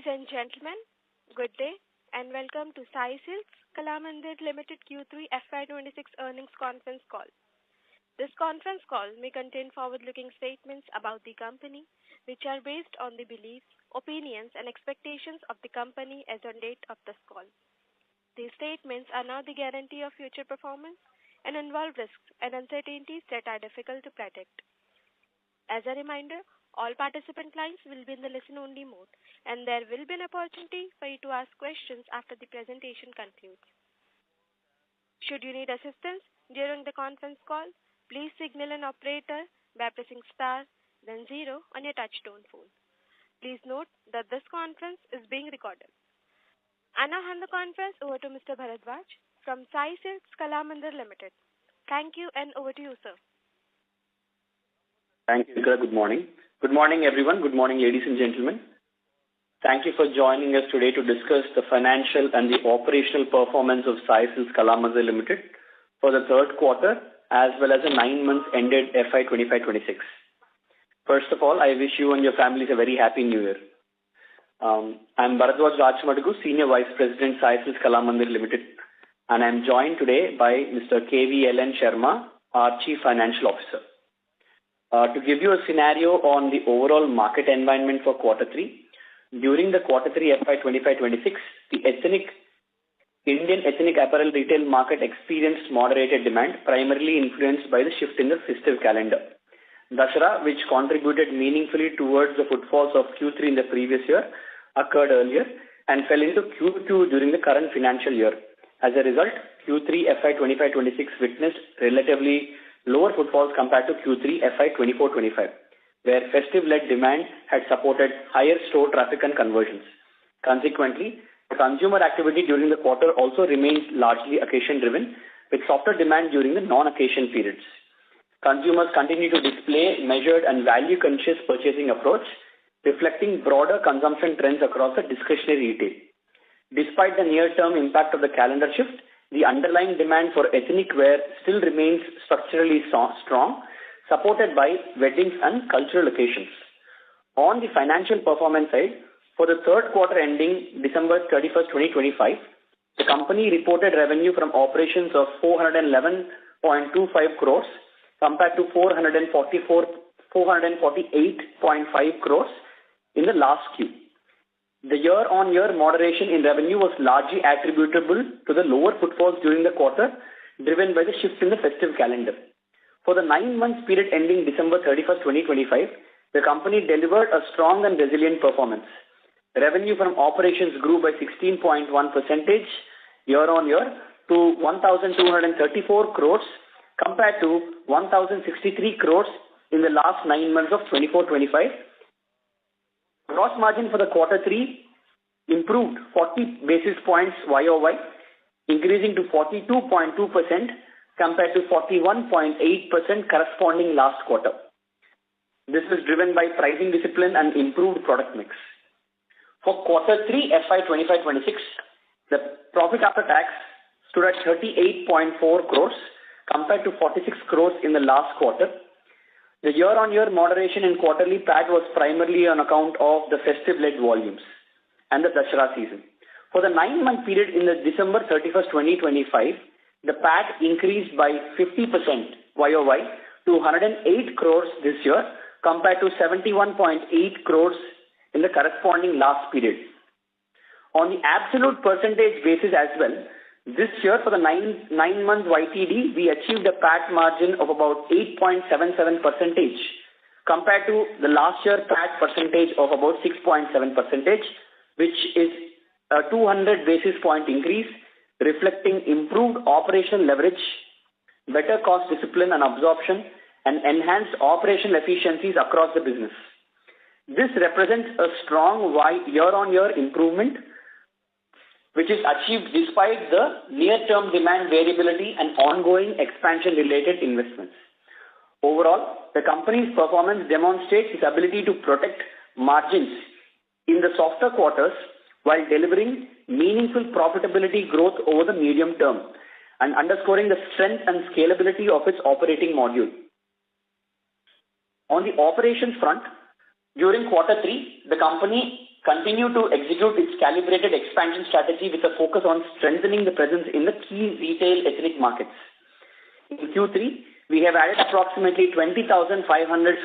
Ladies and gentlemen, good day and welcome to SSKL Kalamandir Limited Q3 FY26 earnings conference call. This conference call may contain forward-looking statements about the company, which are based on the beliefs, opinions, and expectations of the company as on date of this call. These statements are not the guarantee of future performance and involve risks and uncertainties that are difficult to predict. As a reminder, all participant lines will be in the listen-only mode, and there will be an opportunity for you to ask questions after the presentation concludes. Should you need assistance during the conference call, please signal an operator by pressing star, then 0 on your touch-tone phone. Please note that this conference is being recorded. I now hand the conference over to Mr. Bharadwaj from SSKL Kalamandir Limited. Thank you, and over to you, sir. Thank you, Ikra. Good morning. Good morning, everyone. Good morning, ladies and gentlemen. Thank you for joining us today to discuss the financial and the operational performance of SSKL Kalamandir Limited for the third quarter as well as the 9 months ended FY25-26. First of all, I wish you and your families a very happy New Year. I'm Bharadwaj Rajmadagu, Senior Vice President, SSKL Kalamandir Limited, and I'm joined today by Mr. KVLN Sharma, our Chief Financial Officer. To give you a scenario on the overall market environment for Quarter 3, during the Quarter 3 FY25-26, the Indian ethnic apparel retail market experienced moderated demand, primarily influenced by the shift in the festive calendar. Dussehra, which contributed meaningfully towards the footfalls of Q3 in the previous year, occurred earlier and fell into Q2 during the current financial year. As a result, Q3 FY25-26 witnessed relatively lower footfalls compared to Q3 FY24-25, where festive-led demand had supported higher store traffic and conversions. Consequently, consumer activity during the quarter also remains largely occasion-driven, with softer demand during the non-occasion periods. Consumers continue to display measured and value-conscious purchasing approach, reflecting broader consumption trends across the discretionary retail. Despite the near-term impact of the calendar shift, the underlying demand for ethnic wear still remains structurally strong, supported by weddings and cultural occasions. On the financial performance side, for the third quarter ending December 31st, 2025, the company reported revenue from operations of 411.25 crores compared to 448.5 crores in the last Q. The year-on-year moderation in revenue was largely attributable to the lower footfalls during the quarter, driven by the shift in the festive calendar. For the 9 months period ending December 31st, 2025, the company delivered a strong and resilient performance. Revenue from operations grew by 16.1% year-on-year to 1,234 crores compared to 1,063 crores in the last 9 months of 24-25. Gross margin for the Quarter 3 improved 40 basis points YOY, increasing to 42.2% compared to 41.8% corresponding last quarter. This was driven by pricing discipline and improved product mix. For Quarter 3 FY25-26, the profit after tax stood at 38.4 crores compared to 46 crores in the last quarter. The year-on-year moderation in quarterly PAT was primarily on account of the festive-led volumes and the Dussehra season. For the 9-month period in the December 31st, 2025, the PAT increased by 50% YOY to 108 crores this year compared to 71.8 crores in the corresponding last period. On the absolute percentage basis as well, this year for the 9-month YTD, we achieved a PAT margin of about 8.77% compared to the last year PAT percentage of about 6.7%, which is a 200 basis point increase, reflecting improved operational leverage, better cost discipline and absorption, and enhanced operational efficiencies across the business. This represents a strong year-on-year improvement, which is achieved despite the near-term demand variability and ongoing expansion-related investments. Overall, the company's performance demonstrates its ability to protect margins in the softer quarters while delivering meaningful profitability growth over the medium term and underscoring the strength and scalability of its operating module. On the operations front, during Quarter 3, the company continue to execute its calibrated expansion strategy with a focus on strengthening the presence in the key retail ethnic markets. In Q3, we have added approximately 20,500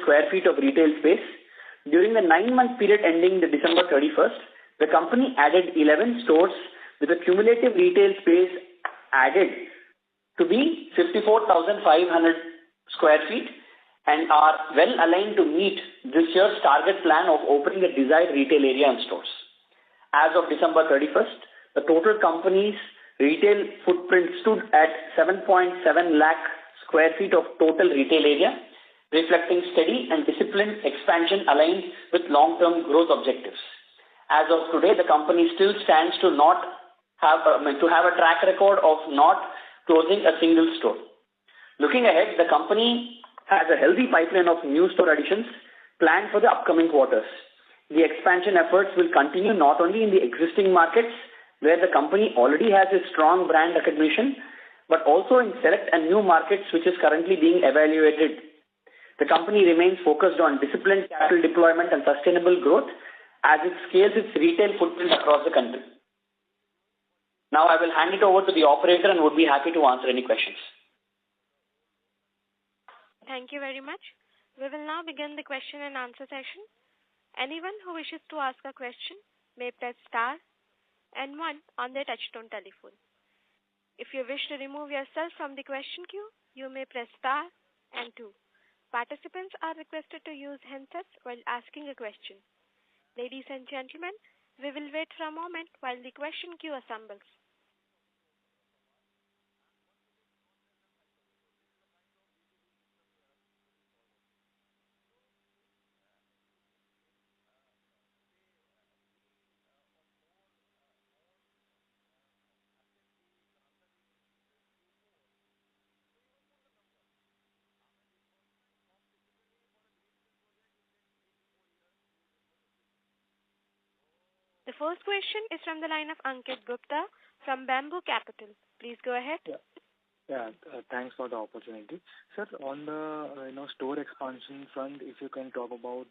square feet of retail space. During the 9-month period ending the December 31st, the company added 11 stores with a cumulative retail space added to be 54,500 square feet and are well aligned to meet this year's target plan of opening the desired retail area and stores. As of December 31st, the total company's retail footprint stood at 7.7 lakh square feet of total retail area, reflecting steady and disciplined expansion aligned with long-term growth objectives. As of today, the company still stands to have a track record of not closing a single store. Looking ahead, the company has a healthy pipeline of new store additions planned for the upcoming quarters. The expansion efforts will continue not only in the existing markets where the company already has a strong brand recognition, but also in select and new markets which is currently being evaluated. The company remains focused on disciplined capital deployment and sustainable growth as it scales its retail footprint across the country. Now I will hand it over to the operator and would be happy to answer any questions. Thank you very much. We will now begin the question and answer session. Anyone who wishes to ask a question may press star and 1 on their touchtone telephone. If you wish to remove yourself from the question queue, you may press star and 2. Participants are requested to use handsets while asking a question. Ladies and gentlemen, we will wait for a moment while the question queue assembles. The first question is from the line of Ankit Gupta from Bamboo Capital. Please go ahead. Thanks for the opportunity. Sir, on the store expansion front, if you can talk about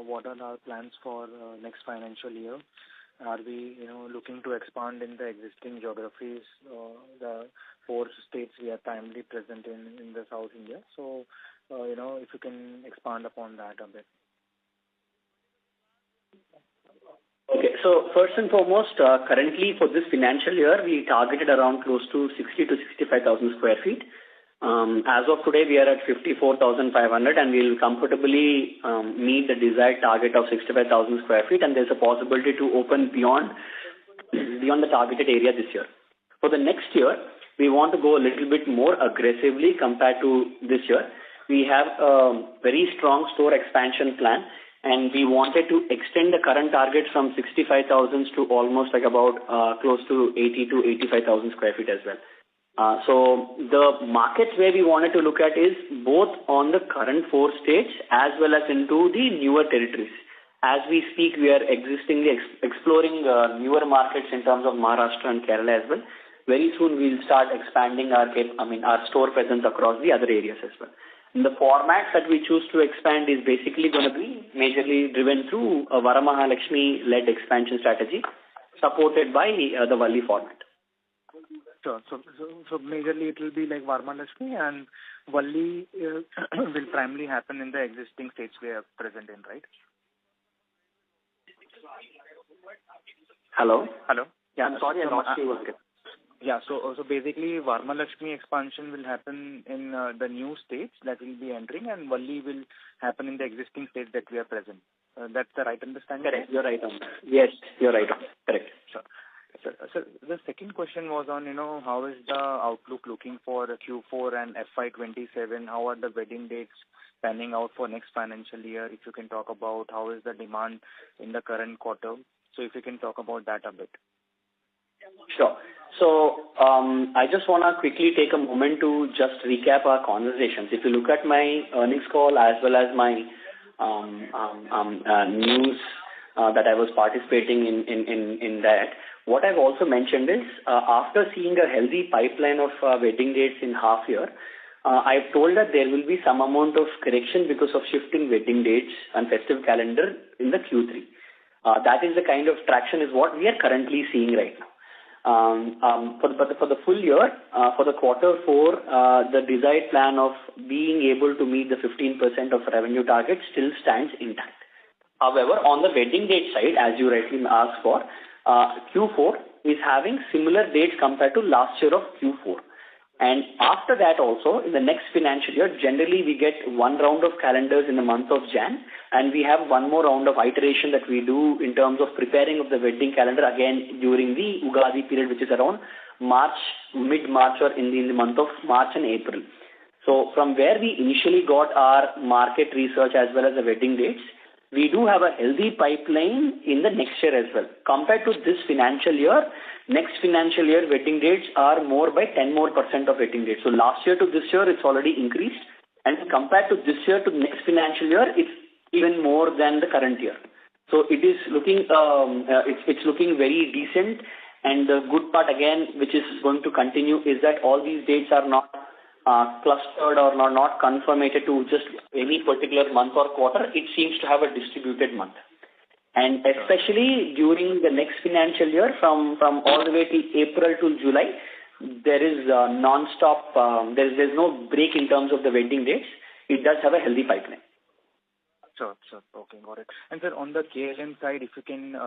what are our plans for next financial year. Are we looking to expand in the existing geographies, the 4 states we are primarily present in the South India? So if you can expand upon that a bit. Okay, so first and foremost, currently for this financial year, we targeted around close to 60 to 65,000 square feet. As of today, we are at 54,500 and we will comfortably meet the desired target of 65,000 square feet, and there's a possibility to open beyond the targeted area this year. For the next year, we want to go a little bit more aggressively compared to this year. We have a very strong store expansion plan, and we wanted to extend the current target from 65,000 to almost like about close to 80 to 85,000 square feet as well. So the markets where we wanted to look at is both on the current 4 states as well as into the newer territories. As we speak, we are exploring newer markets in terms of Maharashtra and Kerala as well. Very soon we'll start expanding our store presence across the other areas as well. The formats that we choose to expand is basically going to be majorly driven through a Varamahalakshmi-led expansion strategy supported by the Valli format. Sure. So majorly it will be like Varamahalakshmi, and Valli will primarily happen in the existing states we are present in, right? Hello? Yeah, I'm sorry I lost you. Yeah, so basically Varamahalakshmi expansion will happen in the new states that will be entering, and Valli will happen in the existing states that we are present. That's the right understanding? Correct, you're right on that. Yes, you're right on that. Correct. Sure. So the second question was on, how is the outlook looking for Q4 and FY27? How are the wedding dates panning out for next financial year? If you can talk about how is the demand in the current quarter. So if you can talk about that a bit. Sure. So I just want to quickly take a moment to just recap our conversations. If you look at my earnings call as well as my news that I was participating in that, what I've also mentioned is after seeing a healthy pipeline of wedding dates in half year, I've told that there will be some amount of correction because of shifting wedding dates and festive calendar in the Q3. That is the kind of traction is what we are currently seeing right now. For the full year, for the quarter 4, the desired plan of being able to meet the 15% of revenue target still stands intact. However, on the wedding date side, as you rightly asked for, Q4 is having similar dates compared to last year of Q4. And after that also, in the next financial year, generally we get one round of calendars in the month of Jan, and we have one more round of iteration that we do in terms of preparing of the wedding calendar again during the Ugadi period, which is around March, mid-March, or in the month of March and April. So from where we initially got our market research as well as the wedding dates, we do have a healthy pipeline in the next year as well. Compared to this financial year, next financial year wedding dates are more by 10% more of wedding dates. So last year to this year, it's already increased. And compared to this year to next financial year, it's even more than the current year. So it is looking, it's looking very decent. And the good part again, which is going to continue, is that all these dates are not clustered or not confirmated to just any particular month or quarter. It seems to have a distributed month. And especially during the next financial year, from all the way to April to July, there is non-stop, there's no break in terms of the wedding dates. It does have a healthy pipeline. Sure. Okay, got it. And sir, on the KLM side, if you can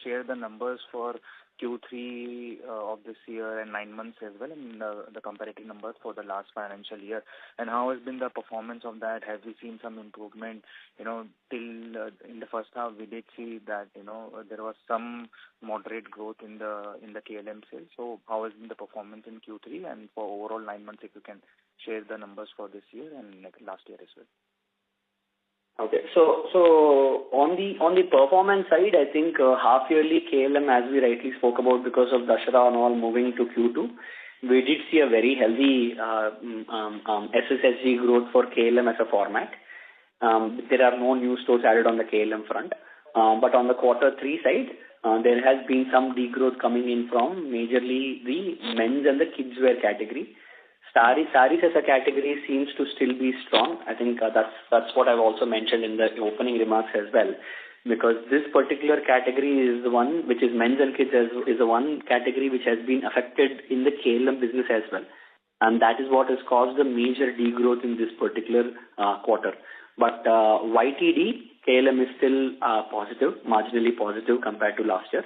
share the numbers for Q3 of this year and 9 months as well, and the comparative numbers for the last financial year, and how has been the performance of that? Have we seen some improvement? Till in the first half, we did see that there was some moderate growth in the KLM sales. So how has been the performance in Q3 and for overall 9 months? If you can share the numbers for this year and last year as well. Okay. So on the performance side, I think half yearly KLM, as we rightly spoke about, because of Dussehra and all moving to Q2, we did see a very healthy SSSG growth for KLM as a format. There are no new stores added on the KLM front. But on the quarter 3 side, there has been some degrowth coming in from majorly the men's and the kids wear category. Saris as a category seems to still be strong. I think that's what I've also mentioned in the opening remarks as well, because this particular category is the one which is men's and kids is the one category which has been affected in the KLM business as well. And that is what has caused the major degrowth in this particular quarter. But YTD, KLM is still positive, marginally positive compared to last year.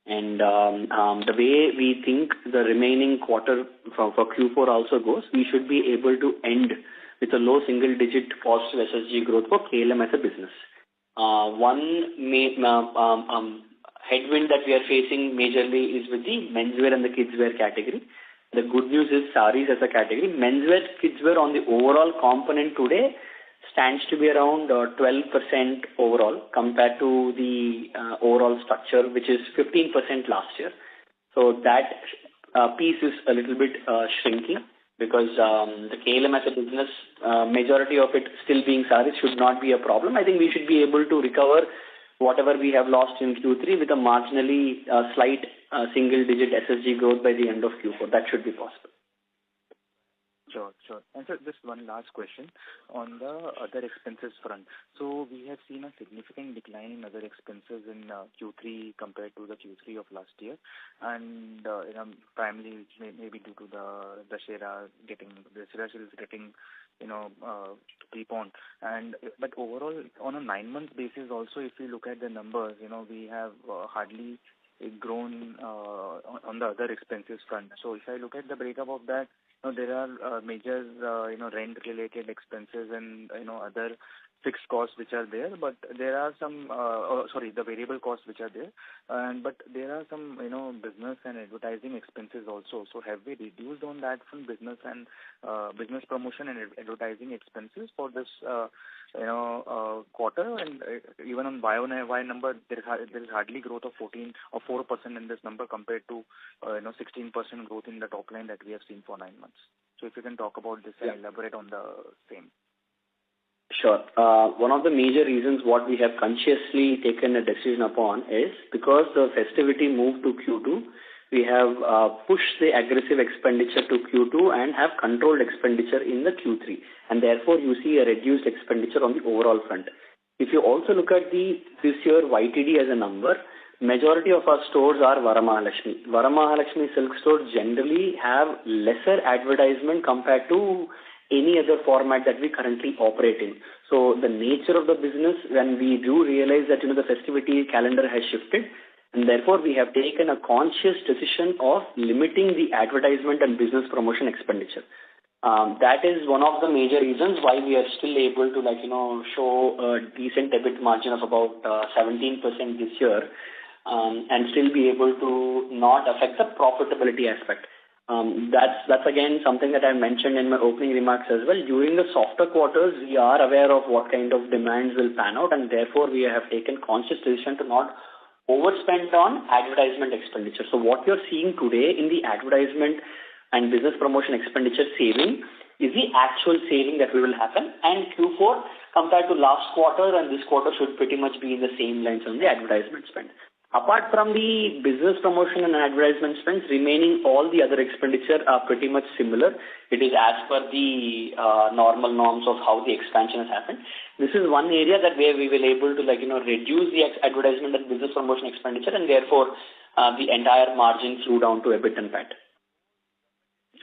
And the way we think the remaining quarter for Q4 also goes, we should be able to end with a low single-digit positive SSG growth for KLM as a business. One headwind that we are facing majorly is with the menswear and the kidswear category. The good news is saris as a category. Menswear, kidswear on the overall component today stands to be around 12% overall compared to the overall structure, which is 15% last year. So that piece is a little bit shrinking because the KLM as a business, majority of it still being saris should not be a problem. I think we should be able to recover whatever we have lost in Q3 with a marginally slight single-digit SSG growth by the end of Q4. That should be possible. Sure. And sir, just one last question on the other expenses front. So we have seen a significant decline in other expenses in Q3 compared to the Q3 of last year, and primarily maybe due to the Dussehra sales getting preponed. But overall, on a 9-month basis, also if you look at the numbers, we have hardly grown on the other expenses front. So if I look at the breakup of that, there are major rent-related expenses and other fixed costs which are there, but there are some the variable costs which are there, but there are some business and advertising expenses also. So have we reduced on that from business and business promotion and advertising expenses for this quarter? And even on Y number, there is hardly growth of 14 or 4% in this number compared to 16% growth in the top line that we have seen for 9 months. So if you can talk about this and elaborate on the same. Sure. One of the major reasons what we have consciously taken a decision upon is because the festivity moved to Q2, we have pushed the aggressive expenditure to Q2 and have controlled expenditure in the Q3. And therefore, you see a reduced expenditure on the overall front. If you also look at this year YTD as a number, majority of our stores are Varamahalakshmi. Varamahalakshmi silk stores generally have lesser advertisement compared to any other format that we currently operate in. So the nature of the business, when we do realize that the festivity calendar has shifted, and therefore we have taken a conscious decision of limiting the advertisement and business promotion expenditure. That is one of the major reasons why we are still able to show a decent EBIT margin of about 17% this year, and still be able to not affect the profitability aspect. That's again something that I mentioned in my opening remarks as well. During the softer quarters, we are aware of what kind of demands will pan out, and therefore we have taken conscious decision to not overspend on advertisement expenditure. So what you're seeing today in the advertisement and business promotion expenditure saving is the actual saving that will happen, and Q4 compared to last quarter and this quarter should pretty much be in the same lines on the advertisement spend. Apart from the business promotion and advertisement spends, remaining all the other expenditure are pretty much similar. It is as per the normal norms of how the expansion has happened. This is one area that where we will able to reduce the advertisement and business promotion expenditure, and therefore the entire margin flew down to EBIT and PAT.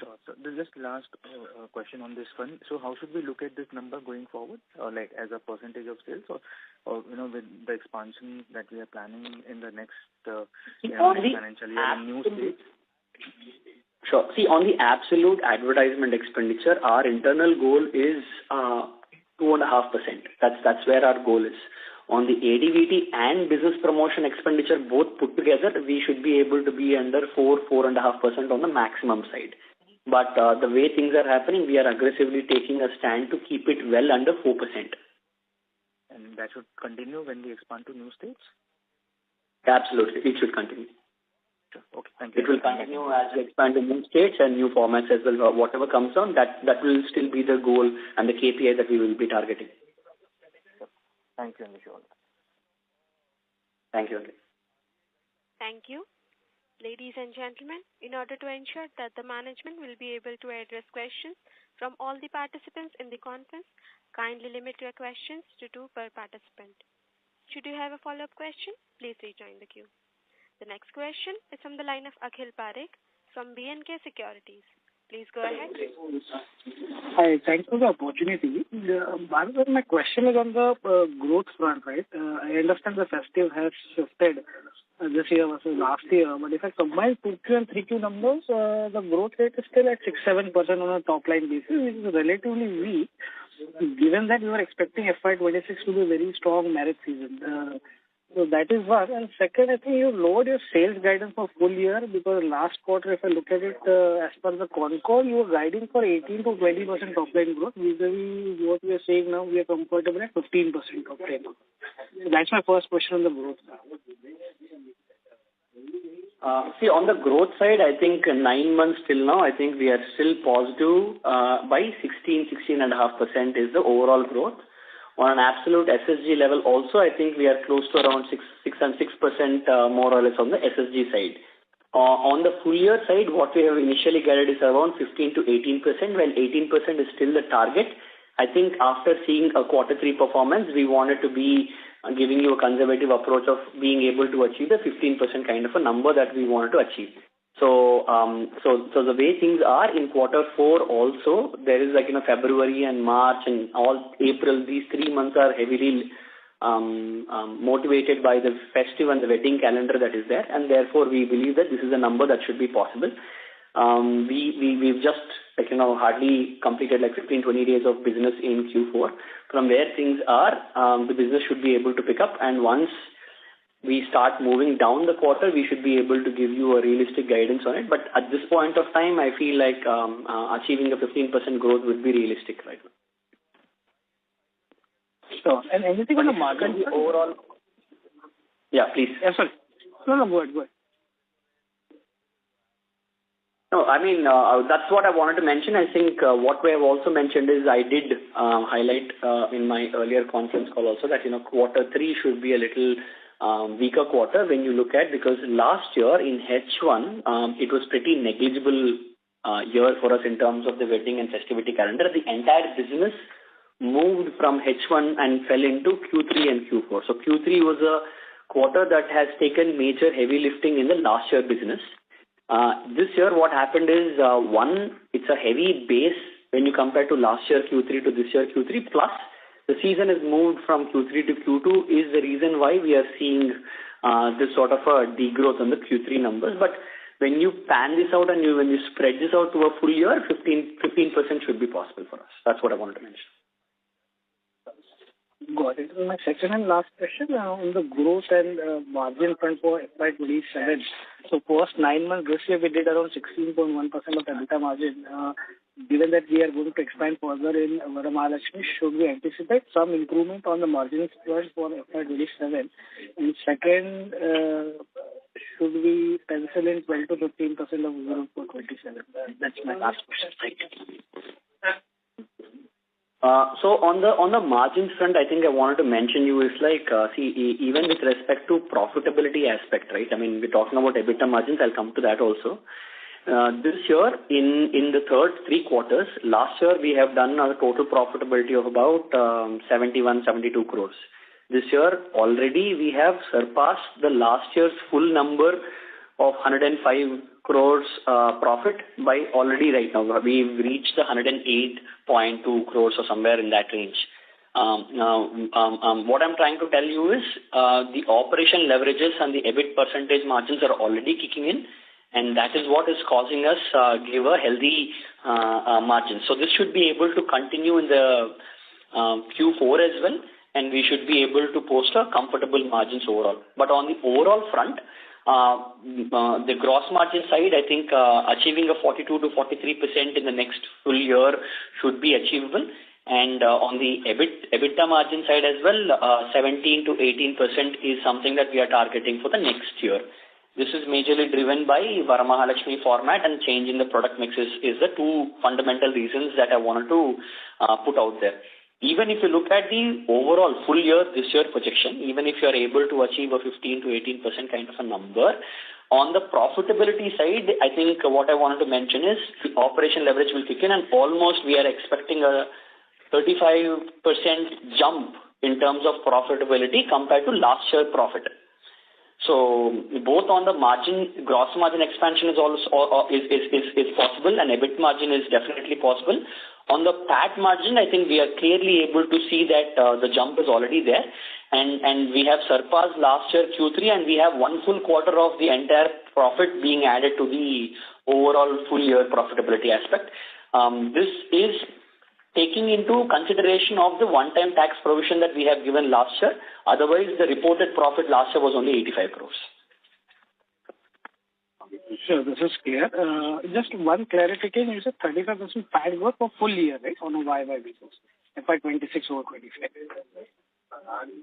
Sure. So just last question on this one. So how should we look at this number going forward, as a percentage of sales, or with the expansion that we are planning in the next financial year in new states? Sure. See, on the absolute advertisement expenditure, our internal goal is 2.5%. That's where our goal is. On the ADVT and business promotion expenditure both put together, we should be able to be under 4.5% on the maximum side. But the way things are happening, we are aggressively taking a stand to keep it well under 4%. And that should continue when we expand to new states? Absolutely. It should continue. Sure. Okay. Thank you. It will continue as we expand to new states and new formats as well. Whatever comes on, that will still be the goal and the KPI that we will be targeting. Sure. Thank you, Anil. Thank you. Thank you. Ladies and gentlemen, in order to ensure that the management will be able to address questions from all the participants in the conference, kindly limit your questions to 2 per participant. Should you have a follow-up question, please rejoin the queue. The next question is from the line of Akhil Parekh from B&K Securities. Please go ahead. Hi, thanks for the opportunity. My question is on the growth front, right? I understand the festive has shifted this year versus last year, but if I combine 2Q and 3Q numbers, the growth rate is still at 6-7% on a top line basis, which is relatively weak, given that we were expecting FY26 to be a very strong marriage season. So that is one. And second, I think you lowered your sales guidance for full year because last quarter, if I look at it as per the Concall, you were guiding for 18 to 20% top line growth. Vis-a-vis what we are saying now, we are comfortable at 15% top line. So that's my first question on the growth. See, on the growth side, I think 9 months till now, I think we are still positive by 16.5% is the overall growth. On an absolute SSG level also, I think we are close to around 6% more or less on the SSG side. On the full year side, what we have initially guided is around 15 to 18%, while 18% is still the target. I think after seeing a quarter 3 performance, we wanted to be giving you a conservative approach of being able to achieve the 15% kind of a number that we wanted to achieve. So the way things are in quarter 4 also, there is February and March and all April, these 3 months are heavily motivated by the festive and the wedding calendar that is there, and therefore we believe that this is a number that should be possible. We've just hardly completed 15-20 days of business in Q4. From where things are, the business should be able to pick up, and once we start moving down the quarter, we should be able to give you a realistic guidance on it. But at this point of time, I feel like achieving a 15% growth would be realistic right now. Sure. And anything on the market overall? Yeah, please. Yeah, sorry. No, go ahead. No, I mean, that's what I wanted to mention. I think what we have also mentioned is I did highlight in my earlier conference call also that, quarter 3 should be a little weaker quarter when you look at, because last year in H1, it was pretty negligible year for us in terms of the wedding and festivity calendar. The entire business moved from H1 and fell into Q3 and Q4. So Q3 was a quarter that has taken major heavy lifting in the last year business. This year what happened is, one, it's a heavy base when you compare to last year Q3 to this year Q3, plus the season is moved from Q3 to Q2 is the reason why we are seeing this sort of a degrowth on the Q3 numbers. But when you pan this out and when you spread this out to a full year, 15% should be possible for us. That's what I wanted to mention. Got it. My second and last question on the growth and margin front for FY27. So post 9 months this year, we did around 16.1% of EBITDA margin. Given that we are going to expand further in Varamahalakshmi, should we anticipate some improvement on the margin front for FY27? And second, should we pencil in 12 to 15% of growth for 27? That's my last question. Thank you. So on the margins front, I think I wanted to mention you is like, even with respect to profitability aspect, right? I mean, we're talking about EBITDA margins. I'll come to that also. This year, in the third 3 quarters, last year we have done a total profitability of about 71-72 crores. This year already we have surpassed the last year's full number of 105 crores profit by already right now. We've reached the 108.2 crores or somewhere in that range. What I'm trying to tell you is the operation leverages and the EBIT percentage margins are already kicking in, and that is what is causing us give a healthy margin. So this should be able to continue in the Q4 as well, and we should be able to post a comfortable margins overall. But on the overall front, the gross margin side, I think achieving a 42 to 43% in the next full year should be achievable. And on the EBITDA margin side as well, 17 to 18% is something that we are targeting for the next year. This is majorly driven by Varamahalakshmi format, and change in the product mixes is the 2 fundamental reasons that I wanted to put out there. Even if you look at the overall full year, this year projection, even if you are able to achieve a 15 to 18% kind of a number, on the profitability side, I think what I wanted to mention is the operation leverage will kick in, and almost we are expecting a 35% jump in terms of profitability compared to last year profit. So both on the margin, gross margin expansion is also is possible, and EBIT margin is definitely possible. On the PAT margin, I think we are clearly able to see that the jump is already there, and we have surpassed last year Q3, and we have 1 full quarter of the entire profit being added to the overall full year profitability aspect. This is taking into consideration of the one-time tax provision that we have given last year. Otherwise, the reported profit last year was only 85 crores. Sure, this is clear. Just one clarification, you said 35% PAT growth for full year, right, on a YY basis, FY26 over 25.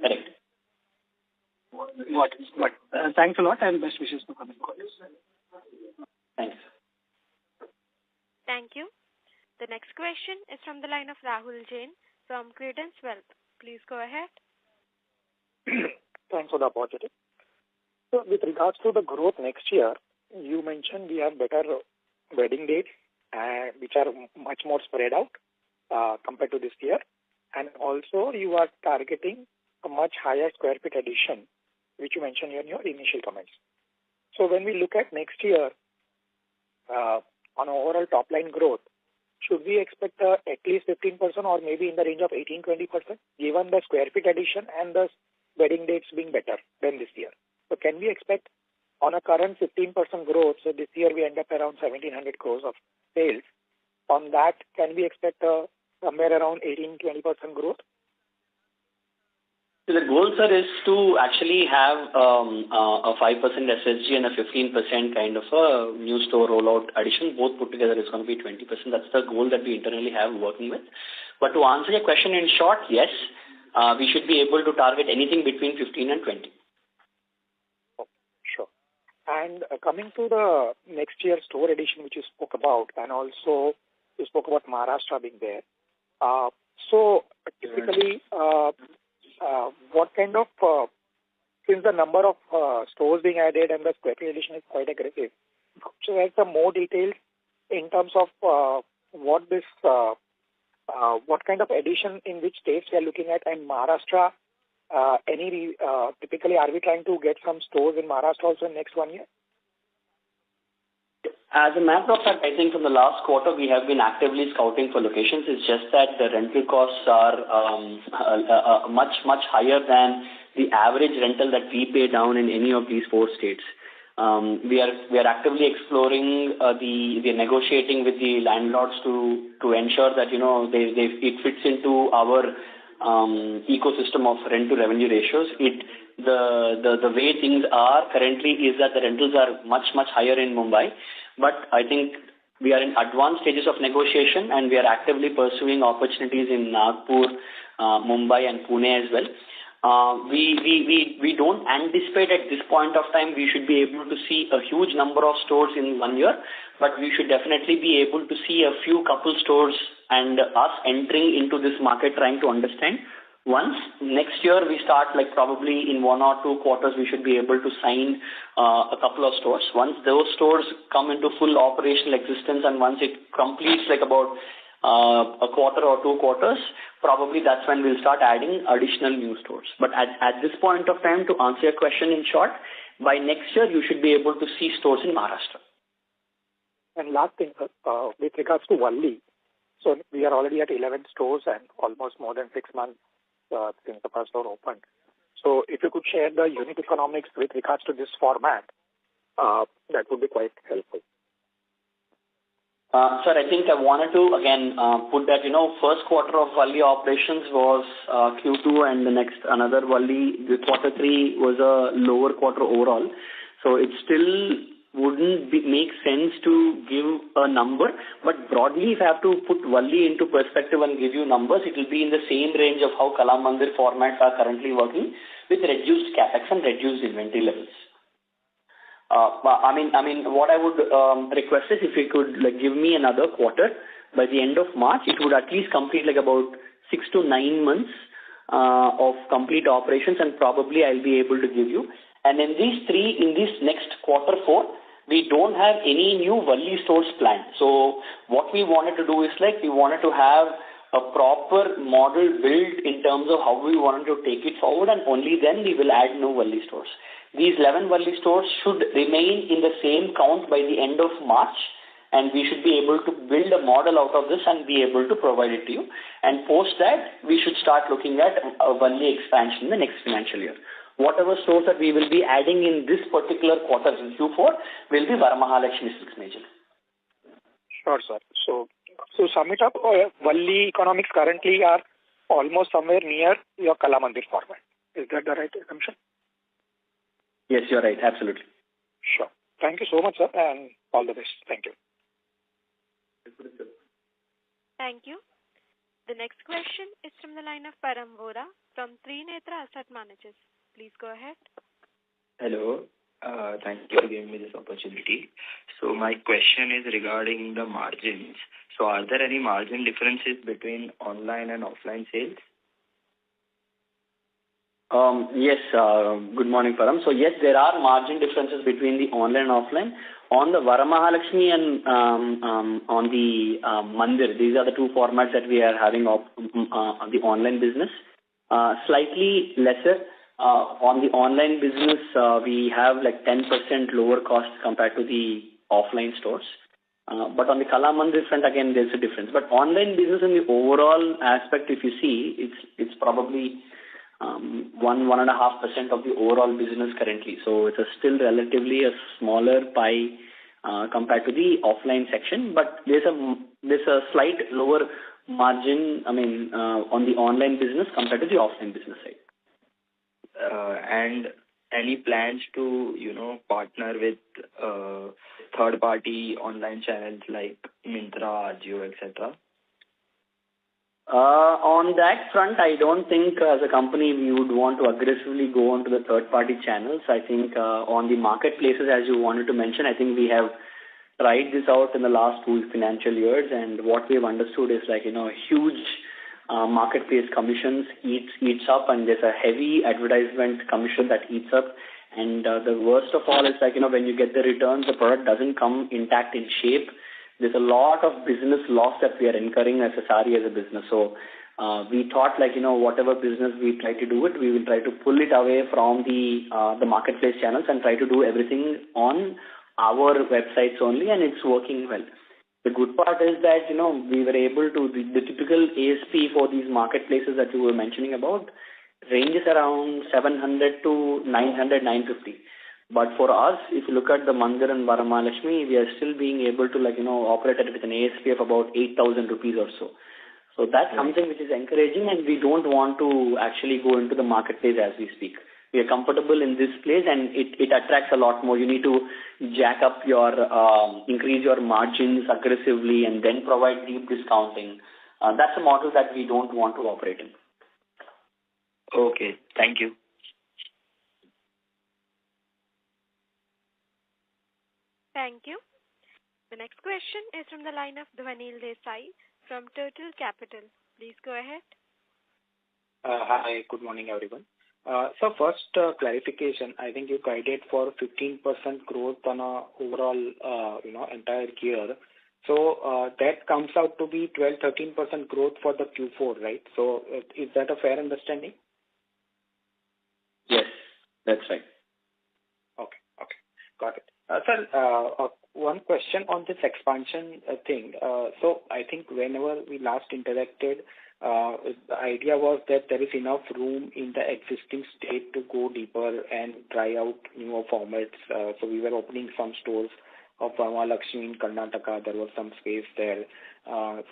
Correct. Got it. Thanks a lot, and best wishes for coming quarters. Thanks. Thank you. The next question is from the line of Rahul Jain from Credence Wealth. Please go ahead. Thanks for the opportunity. So with regards to the growth next year, you mentioned we have better wedding dates, which are much more spread out compared to this year. And also you are targeting a much higher square feet addition, which you mentioned in your initial comments. So when we look at next year, on overall top line growth, should we expect at least 15% or maybe in the range of 18-20%, given the square feet addition and the wedding dates being better than this year? So can we expect on a current 15% growth, so this year we end up around 1,700 crores of sales, on that can we expect somewhere around 18-20% growth? So the goal, sir, is to actually have a 5% SSG and a 15% kind of a new store rollout addition. Both put together is going to be 20%. That's the goal that we internally have working with. But to answer your question in short, yes, we should be able to target anything between 15 and 20. Okay, sure. And coming to the next year store addition, which you spoke about, and also you spoke about Maharashtra being there. So typically, what kind of, since the number of stores being added and the square feet addition is quite aggressive, so have some more details in terms of what this what kind of addition in which states we are looking at, and Maharashtra, typically are we trying to get some stores in Maharashtra also in next 1 year? As a matter of fact, I think from the last quarter we have been actively scouting for locations. It's just that the rental costs are much higher than the average rental that we pay down in any of these 4 states. We are actively exploring the negotiating with the landlords to ensure that it fits into our ecosystem of rent to revenue ratios. The way things are currently is that the rentals are much higher in Mumbai, but I think we are in advanced stages of negotiation and we are actively pursuing opportunities in Nagpur, Mumbai and Pune as well. We don't anticipate at this point of time we should be able to see a huge number of stores in 1 year, but we should definitely be able to see a few couple stores and us entering into this market trying to understand. Once next year we start, like probably in 1 or 2 quarters, we should be able to sign a couple of stores. Once those stores come into full operational existence and once it completes like about a quarter or 2 quarters, probably that's when we'll start adding additional new stores. But at this point of time, to answer your question in short, by next year you should be able to see stores in Maharashtra. And last thing, with regards to Valli, so we are already at 11 stores and almost more than 6 months since the first store opened. So if you could share the unit economics with regards to this format, that would be quite helpful. Sir, I think I wanted to again put that first quarter of Valli operations was Q2 and the next another Valli. The quarter 3 was a lower quarter overall, so it still wouldn't make sense to give a number. But broadly, if I have to put Valli into perspective and give you numbers, it will be in the same range of how Kalamandir formats are currently working, with reduced capex and reduced inventory levels. I mean, what I would request is if you could give me another quarter. By the end of March, it would at least complete about 6 to 9 months of complete operations, and probably I'll be able to give you. And in this next quarter 4, we don't have any new Valli stores planned. So what we wanted to do is we wanted to have a proper model built in terms of how we wanted to take it forward, and only then we will add new Valli stores. These 11 Valli stores should remain in the same count by the end of March, and we should be able to build a model out of this and be able to provide it to you. And post that, we should start looking at a Valli expansion in the next financial year. Whatever stores that we will be adding in this particular quarter in Q4 will be Varamahalakshmi Silks major. Sure, sir. So sum it up, Valli economics currently are almost somewhere near your Kalamandir format. Is that the right assumption? Yes, you're right. Absolutely. Sure. Thank you so much, sir, and all the best. Thank you. Thank you. The next question is from the line of Param Vora from Trinetra Asset Managers. Please go ahead. Hello. Thank you for giving me this opportunity. So my question is regarding the margins. So are there any margin differences between online and offline sales? Yes. Good morning, Param. So yes, there are margin differences between the online and offline. On the Varamahalakshmi and on the Mandir, these are the 2 formats that we are having on the online business. Slightly lesser. On the online business, we have 10% lower costs compared to the offline stores. But on the Kalamandir front, again, there's a difference. But online business in the overall aspect, if you see, it's probably 1.5% of the overall business currently. So it's still relatively a smaller pie compared to the offline section. But there's a slight lower margin, on the online business compared to the offline business side. And any plans to, partner with third-party online channels like Myntra, Ajio, etc.? On that front, I don't think as a company we would want to aggressively go onto the third-party channels. I think on the marketplaces, as you wanted to mention, I think we have tried this out in the last 2 financial years, and what we've understood is huge marketplace commissions eats up, and there's a heavy advertisement commission that eats up. And the worst of all is when you get the returns, the product doesn't come intact in shape. there's a lot of business loss that we are incurring as a sari as a business. So we thought whatever business we try to do it, we will try to pull it away from the marketplace channels and try to do everything on our websites only, and it's working well. The good part is that, we were able to, the typical ASP for these marketplaces that you were mentioning about ranges around 700 to 900, 950. But for us, if you look at the Mandir and Varamahalakshmi, we are still being able to operate it with an ASP of about 8,000 rupees or so. So that's something which is encouraging, and we don't want to actually go into the marketplace as we speak. We are comfortable in this place, and it attracts a lot more. You need to jack up increase your margins aggressively and then provide deep discounting. That's a model that we don't want to operate in. Okay, thank you. Thank you. The next question is from the line of Dhwanil Desai from Turtle Capital. Please go ahead. Hi, good morning, everyone. So first clarification, I think you guided for 15% growth on a overall, entire year. So that comes out to be 12-13% growth for the Q4, right? So is that a fair understanding? Yes, that's right. Okay, got it. Sir, one question on this expansion thing. So I think whenever we last interacted, the idea was that there is enough room in the existing state to go deeper and try out newer formats. So we were opening some stores of Varamahalakshmi in Karnataka. There was some space there.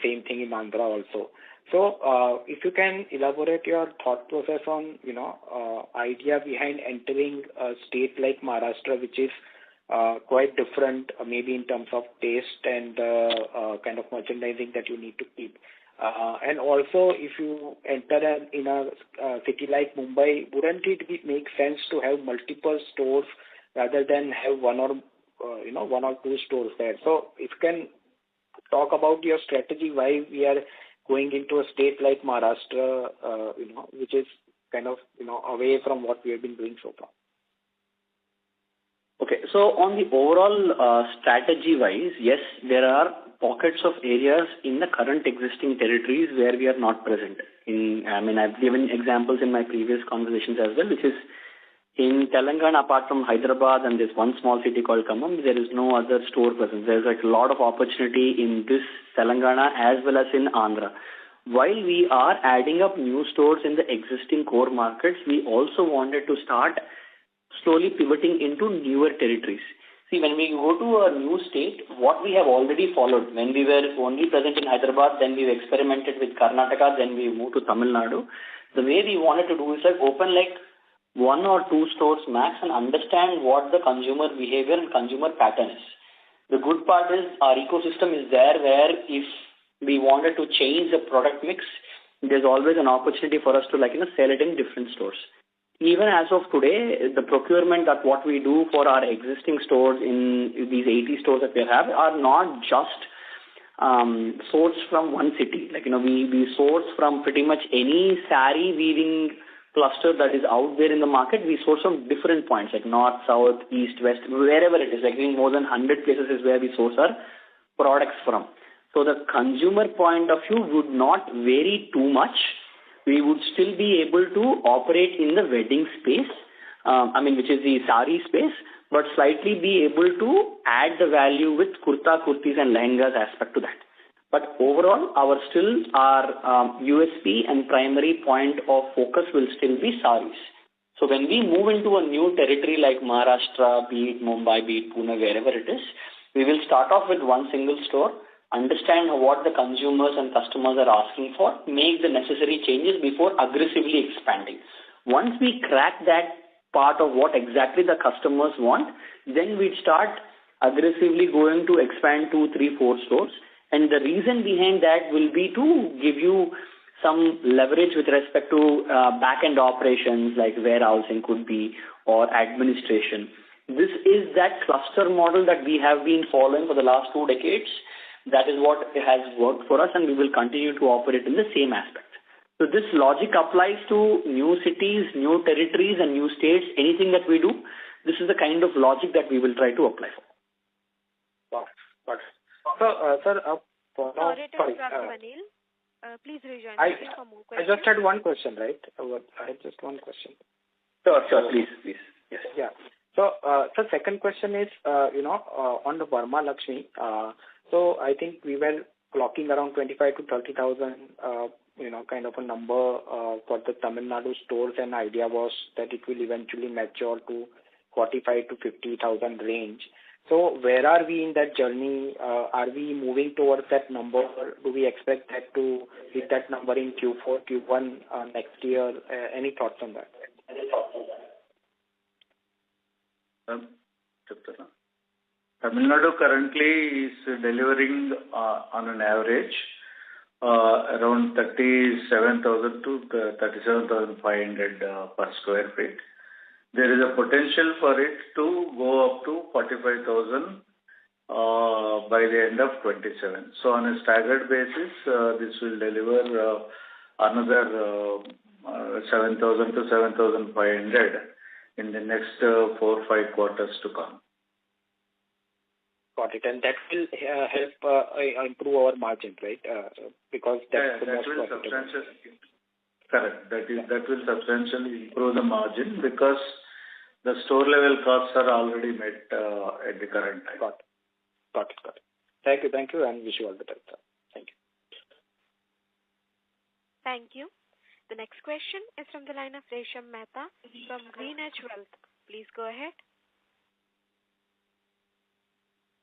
Same thing in Andhra also. So if you can elaborate your thought process on, idea behind entering a state like Maharashtra, which is quite different, maybe in terms of taste and kind of merchandising that you need to keep. And also, if you enter in a city like Mumbai, wouldn't it make sense to have multiple stores rather than have one or two stores there? So if you can talk about your strategy, why we are going into a state like Maharashtra, which is kind of, away from what we have been doing so far. Okay, so on the overall strategy-wise, yes, there are pockets of areas in the current existing territories where we are not present. I've given examples in my previous conversations as well, which is in Telangana, apart from Hyderabad and this one small city called Khammam, there is no other store presence. There's a lot of opportunity in this Telangana as well as in Andhra. While we are adding up new stores in the existing core markets, we also wanted to start slowly pivoting into newer territories. See, when we go to a new state, what we have already followed, when we were only present in Hyderabad, then we experimented with Karnataka, then we moved to Tamil Nadu. The way we wanted to do is open one or two stores max and understand what the consumer behavior and consumer pattern is. The good part is our ecosystem is there where if we wanted to change the product mix, there's always an opportunity for us to sell it in different stores. Even as of today, the procurement that what we do for our existing stores in these 80 stores that we have are not just sourced from one city. We source from pretty much any sari weaving cluster that is out there in the market. We source from different points like north, south, east, west, wherever it is. More than 100 places is where we source our products from. So the consumer point of view would not vary too much. We would still be able to operate in the wedding space, which is the sari space, but slightly be able to add the value with kurta, kurtis and lehengas aspect to that. But overall, our USP and primary point of focus will still be saris. So when we move into a new territory like Maharashtra, be it Mumbai, be it Pune, wherever it is, we will start off with one single store, understand what the consumers and customers are asking for, make the necessary changes before aggressively expanding. Once we crack that part of what exactly the customers want, then we'd start aggressively going to expand 2, 3, 4 stores. And the reason behind that will be to give you some leverage with respect to back-end operations like warehousing could be or administration. This is that cluster model that we have been following for the last 2 decades. That is what has worked for us, and we will continue to operate in the same aspect. So this logic applies to new cities, new territories, and new states. Anything that we do, this is the kind of logic that we will try to apply for. Got it. So, sir, Sorry to interrupt, Anil. Please rejoin for more I questions. just had one question, right? I had just one question. Sure, please. Yes. Yeah. So, second question is, on the Varma Lakshmi. So, I think we were clocking around 25 to 30,000, kind of a number for the Tamil Nadu stores, and idea was that it will eventually mature to 45 to 50,000 range. So, where are we in that journey? Are we moving towards that number? Or do we expect that to hit that number in Q4, Q1 next year? Any thoughts on that? Tamil Nadu currently is delivering on an average around 37,000 to 37,500 per square feet. There is a potential for it to go up to 45,000 by the end of 27. So on a staggered basis, this will deliver another 7,000 to 7,500 in the next 4 or 5 quarters to come. Got it. And that will help improve our margin, right? Because that's the most profitable. Correct. That will substantially improve the margin because the store level costs are already met at the current time. Got it. Thank you, and wish you all the best, sir. Thank you. Thank you. The next question is from the line of Resham Mehta from GreenEdge Wealth. Please go ahead.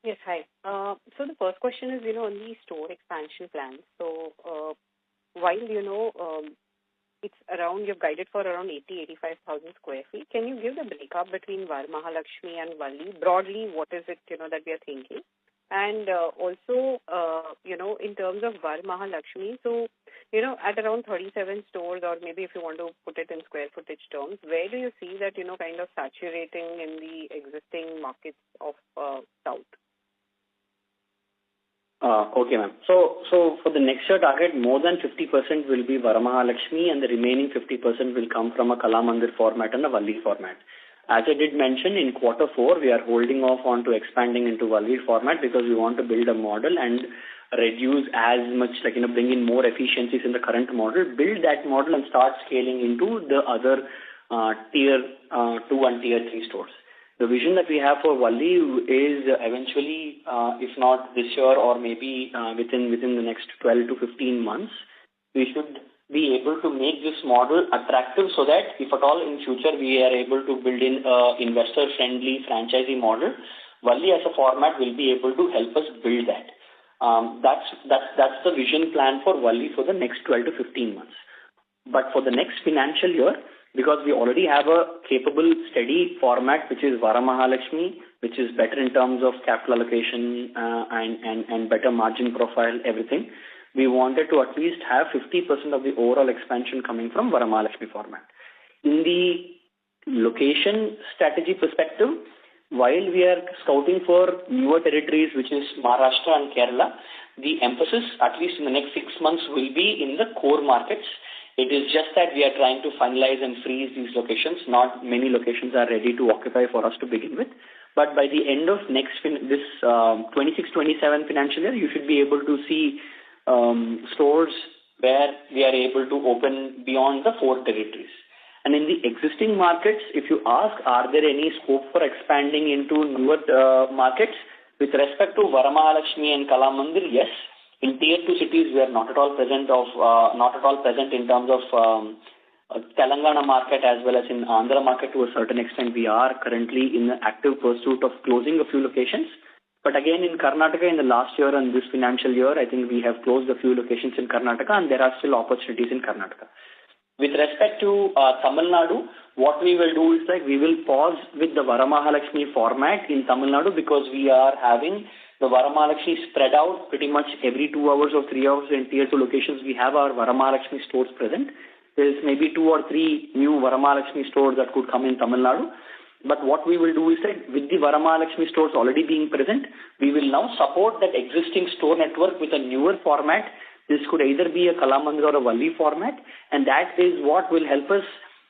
Yes, hi. So the first question is, on the store expansion plans. So while, it's around, you've guided for around 85,000 square feet. Can you give the breakup between Varamahalakshmi and Valli? Broadly, what is it, that we are thinking? And also, in terms of Varamahalakshmi, so, at around 37 stores, or maybe if you want to put it in square footage terms, where do you see that, kind of saturating in the existing markets of South? Okay, ma'am. So for the next year target, more than 50% will be Varamahalakshmi, and the remaining 50% will come from a Kalamandir format and a Valli format. As I did mention, in quarter 4, we are holding off on to expanding into Valli format because we want to build a model and reduce as much, bring in more efficiencies in the current model, build that model and start scaling into the other tier 2 and tier 3 stores. The vision that we have for Valli is eventually, if not this year or maybe within the next 12 to 15 months, we should be able to make this model attractive so that if at all in future we are able to build in investor-friendly franchisee model, Valli as a format will be able to help us build that. That's the vision plan for Valli for the next 12 to 15 months. But for the next financial year, because we already have a capable, steady format, which is Varamahalakshmi, which is better in terms of capital allocation and better margin profile, everything, we wanted to at least have 50% of the overall expansion coming from Varamahalakshmi format. In the location strategy perspective, while we are scouting for newer territories, which is Maharashtra and Kerala, the emphasis, at least in the next 6 months, will be in the core markets. It is just that we are trying to finalize and freeze these locations. Not many locations are ready to occupy for us to begin with. But by the end of this 26-27 financial year, you should be able to see stores where we are able to open beyond the 4 territories. And in the existing markets, if you ask, are there any scope for expanding into newer markets? With respect to Varamahalakshmi and Kalamandir, yes. In tier 2 cities, we are not at all present in terms of Telangana market as well as in Andhra market to a certain extent. We are currently in the active pursuit of closing a few locations. But again, in Karnataka, in the last year and this financial year, I think we have closed a few locations in Karnataka, and there are still opportunities in Karnataka. With respect to Tamil Nadu, what we will do is we will pause with the Varamahalakshmi format in Tamil Nadu because we are having the Varamahalakshmi spread out pretty much every 2 hours or 3 hours in tier 2 locations. We have our Varamahalakshmi stores present. There is maybe 2 or 3 new Varamahalakshmi stores that could come in Tamil Nadu. But what we will do is with the Varamahalakshmi stores already being present, we will now support that existing store network with a newer format. This could either be a Kalamandir or a Valli format, and that is what will help us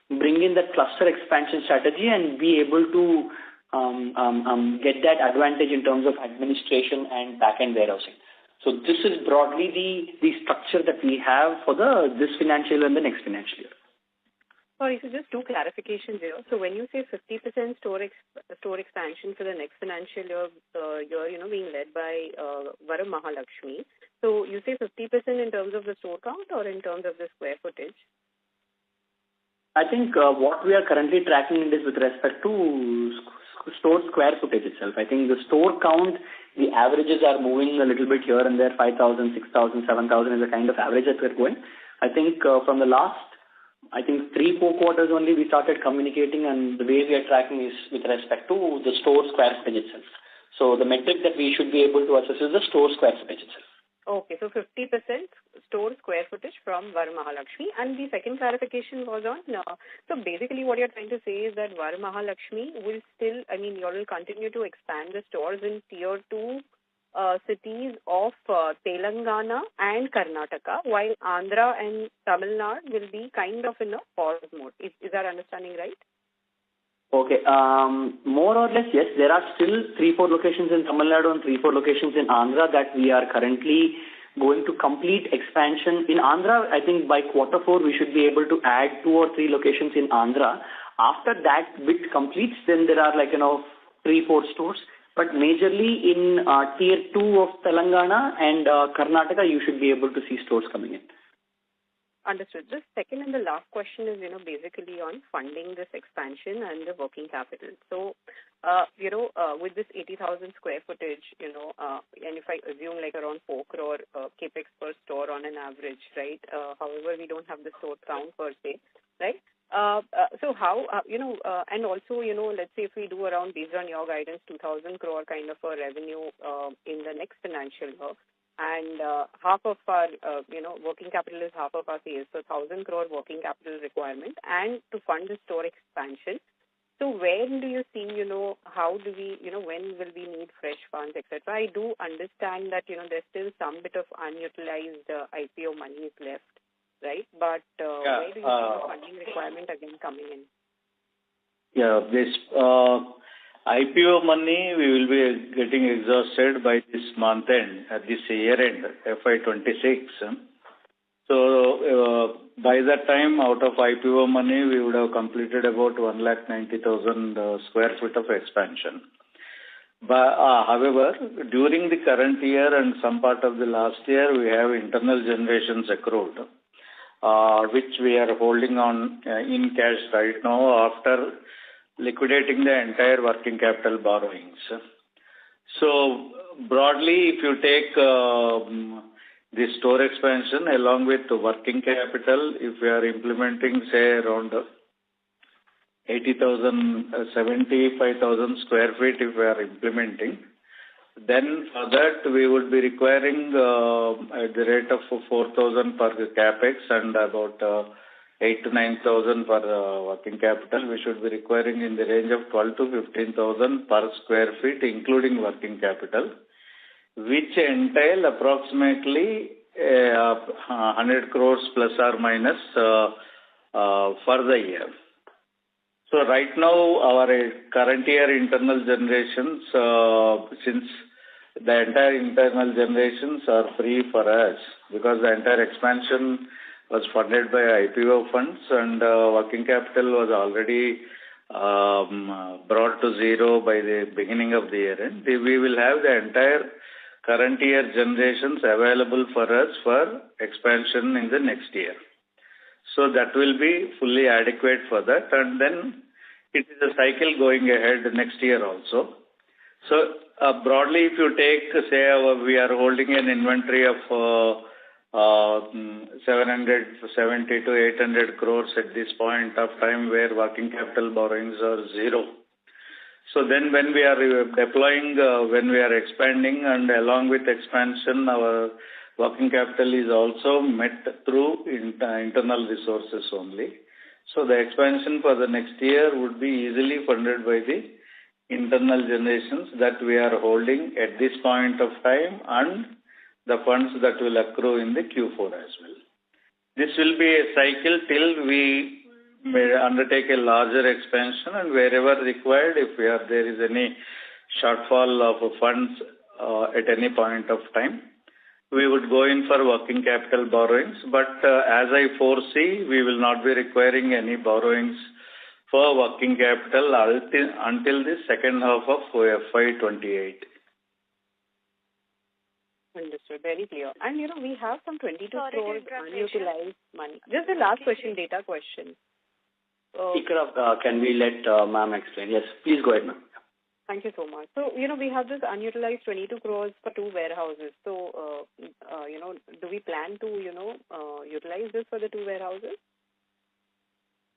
bring in that cluster expansion strategy and be able to get that advantage in terms of administration and back-end warehousing. So this is broadly the structure that we have for this financial year and the next financial year. Sorry, so just two clarifications here. So when you say 50% store expansion for the next financial year, being led by Vara Mahalakshmi, so you say 50% in terms of the store count or in terms of the square footage? I think what we are currently tracking is with respect to store square footage itself. I think the store count, the averages are moving a little bit here and there, 5,000, 6,000, 7,000 is the kind of average that we're going. I think from the last 3-4 quarters only we started communicating, and the way we are tracking is with respect to the store square footage itself. So the metric that we should be able to assess is the store square footage itself. Okay, so 50% store square footage from Vara Mahalakshmi. And the second clarification was on, so basically what you're trying to say is that Vara Mahalakshmi will still, you will continue to expand the stores in tier 2 cities of Telangana and Karnataka, while Andhra and Tamil Nadu will be kind of in a pause mode. Is that understanding right? Okay. More or less, yes. There are still 3-4 locations in Tamil Nadu and 3-4 locations in Andhra that we are currently going to complete expansion. In Andhra, I think by quarter 4, we should be able to add 2 or 3 locations in Andhra. After that bit completes, then there are 3-4 stores. But majorly in tier 2 of Telangana and Karnataka, you should be able to see stores coming in. Understood. The second and the last question is, basically on funding this expansion and the working capital. So, with this 80,000 square footage, and if I assume around 4 crore capex per store on an average, right? However, we don't have the store count per se, right? So how, and also, let's say if we do around, based on your guidance, 2,000 crore kind of a revenue in the next financial year, and half of our, working capital is half of our sales, so 1,000 crore working capital requirement, and to fund the store expansion. So when do you see, how do we, when will we need fresh funds, etc.? I do understand that, there's still some bit of unutilized IPO money is left, right? But where do you see the funding requirement again coming in? Yeah, this IPO money we will be getting exhausted by this month end, at this year end, FY26. So by that time, out of IPO money, we would have completed about 190,000 square feet of expansion. But, however, during the current year and some part of the last year, we have internal generations accrued, which we are holding on in cash right now after liquidating the entire working capital borrowings. So broadly, if you take the store expansion along with the working capital, if we are implementing, say, around 75,000 square feet if we are implementing, then for that we would be requiring at the rate of 4,000 per capex and about 8,000 to 9,000 per working capital. We should be requiring in the range of 12,000 to 15,000 per square feet, including working capital, which entail approximately 100 crores plus or minus for the year. So right now, our current year internal generations, since the entire internal generations are free for us, because the entire expansion was funded by IPO funds and working capital was already brought to zero by the beginning of the year. And we will have the entire current year generations available for us for expansion in the next year. So that will be fully adequate for that, and then it is a cycle going ahead next year also. So broadly, if you take, say, we are holding an inventory of 770 to 800 crores at this point of time, where working capital borrowings are zero. So then when we are deploying, when we are expanding, and along with expansion, our working capital is also met through internal resources only. So the expansion for the next year would be easily funded by the internal generations that we are holding at this point of time and the funds that will accrue in the Q4 as well. This will be a cycle till we may undertake a larger expansion, and wherever required, if there is any shortfall of funds at any point of time, we would go in for working capital borrowings. But as I foresee, we will not be requiring any borrowings for working capital until the second half of FY28. Understood. Very clear. And, we have some 22 crores unutilized money. Just the last question, data question. Speaker of, can we let ma'am explain? Yes, please go ahead, ma'am. Thank you so much. So, we have this unutilized 22 crores for 2 warehouses. So, do we plan to, utilize this for the 2 warehouses?